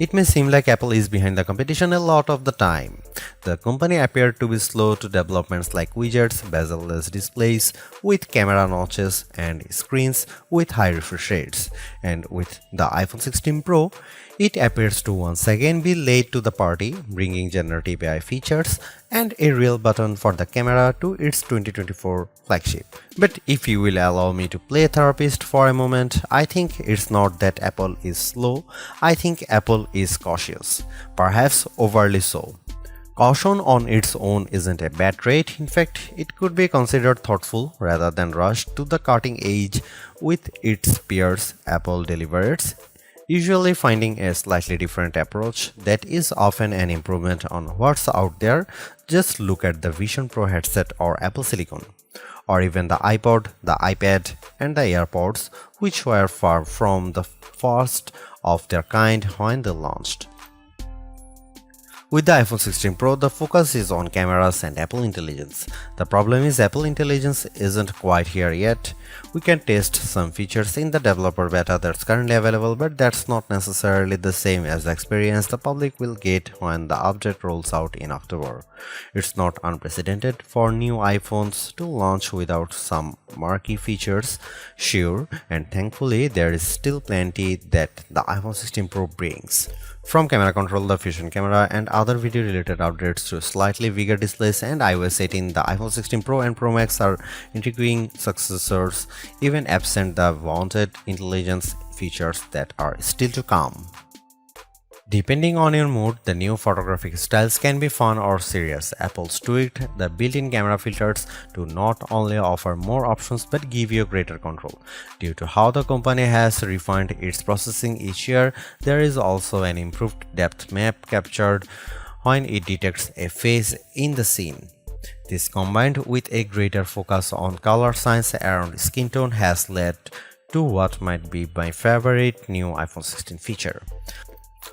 It may seem like Apple is behind the competition a lot of the time. The company appeared to be slow to developments like widgets, bezel-less displays with camera notches, and screens with high refresh rates. And with the iPhone 16 Pro, it appears to once again be late to the party, bringing generative AI features and a real button for the camera to its 2024 flagship. But if you will allow me to play therapist for a moment, I think it's not that Apple is slow, I think Apple is cautious, perhaps overly so. Caution on its own isn't a bad trait, in fact, it could be considered thoughtful rather than rushed to the cutting edge with its peers. Apple delivers, usually finding a slightly different approach that is often an improvement on what's out there. Just look at the Vision Pro headset or Apple Silicon, or even the iPod, the iPad, and the AirPods, which were far from the first of their kind when they launched. With the iPhone 16 Pro, the focus is on cameras and Apple Intelligence. The problem is Apple Intelligence isn't quite here yet. We can test some features in the developer beta that's currently available, but that's not necessarily the same as the experience the public will get when the update rolls out in October. It's not unprecedented for new iPhones to launch without some marquee features, sure, and thankfully there is still plenty that the iPhone 16 Pro brings. From camera control, the Fusion camera, and other video related updates to slightly bigger displays and iOS 18, the iPhone 16 Pro and Pro Max are intriguing successors, even absent the wanted intelligence features that are still to come. Depending on your mood, the new photographic styles can be fun or serious. Apple's tweaked the built-in camera filters to not only offer more options but give you greater control. Due to how the company has refined its processing each year, there is also an improved depth map captured when it detects a face in the scene. This, combined with a greater focus on color science around skin tone, has led to what might be my favorite new iPhone 16 feature.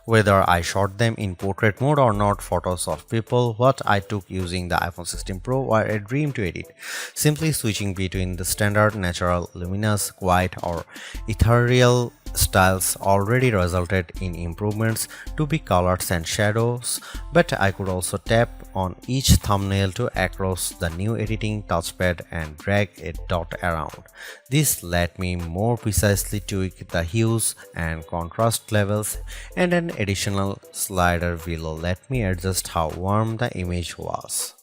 Whether I shot them in portrait mode or not, photos of people what I took using the iPhone 16 Pro were a dream to edit. Simply switching between the standard, natural, luminous, quiet, or ethereal styles already resulted in improvements to be colors and shadows, but I could also tap on each thumbnail to across the new editing touchpad and drag a dot around. This let me more precisely tweak the hues and contrast levels, and an additional slider will let me adjust how warm the image was.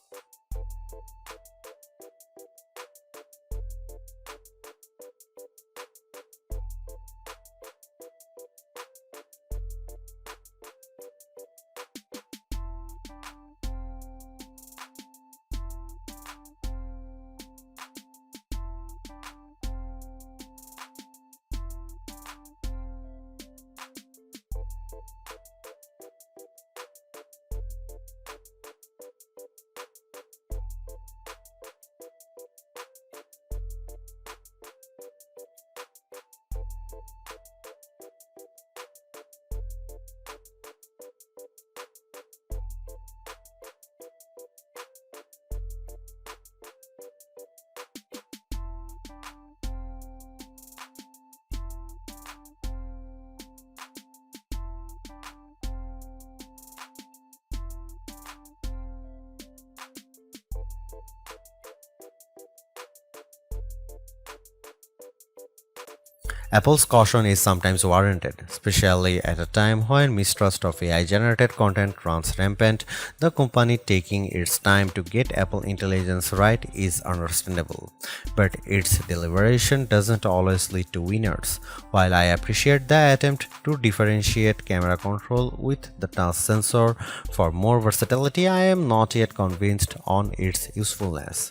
Apple's caution is sometimes warranted, especially at a time when mistrust of AI-generated content runs rampant. The company taking its time to get Apple Intelligence right is understandable, but its deliberation doesn't always lead to winners. While I appreciate the attempt to differentiate camera control with the touch sensor for more versatility, I am not yet convinced on its usefulness.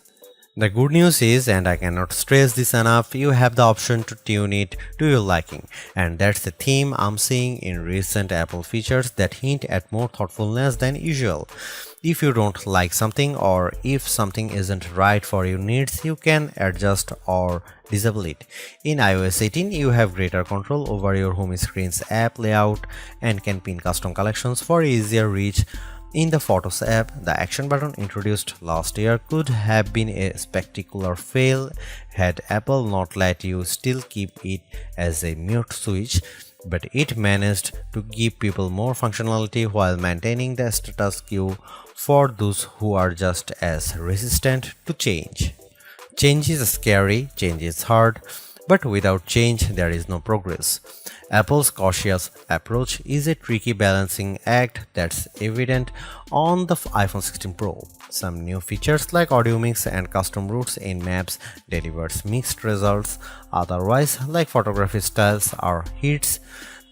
The good news is, and I cannot stress this enough, you have the option to tune it to your liking, and that's the theme I'm seeing in recent Apple features that hint at more thoughtfulness than usual. If you don't like something, or if something isn't right for your needs, you can adjust or disable it. In iOS 18, you have greater control over your home screen's app layout and can pin custom collections for easier reach. In the Photos app, the action button introduced last year could have been a spectacular fail had Apple not let you still keep it as a mute switch. but it managed to give people more functionality while maintaining the status quo for those who are just as resistant to change. Change is scary, change is hard, but without change there is no progress. Apple's cautious approach is a tricky balancing act that's evident on the iPhone 16 Pro. Some new features like audio mix and custom routes in maps delivers mixed results, otherwise like photography styles are hits.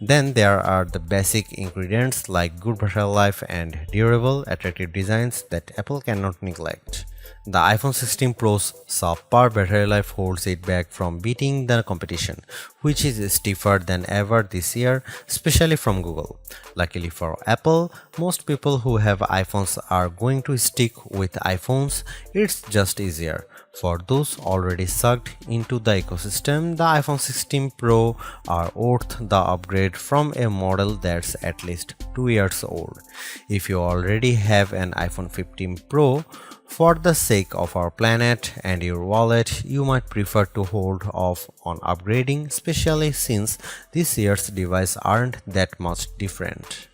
Then there are the basic ingredients like good battery life and durable, attractive designs that Apple cannot neglect. The iPhone 16 Pro's subpar battery life holds it back from beating the competition, which is stiffer than ever this year, especially from Google. Luckily for Apple, most people who have iPhones are going to stick with iPhones. It's just easier. For those already sucked into the ecosystem, the iPhone 16 Pro are worth the upgrade from a model that's at least 2 years old. If you already have an iPhone 15 Pro, for the sake of our planet and your wallet, you might prefer to hold off on upgrading, especially since this year's devices aren't that much different.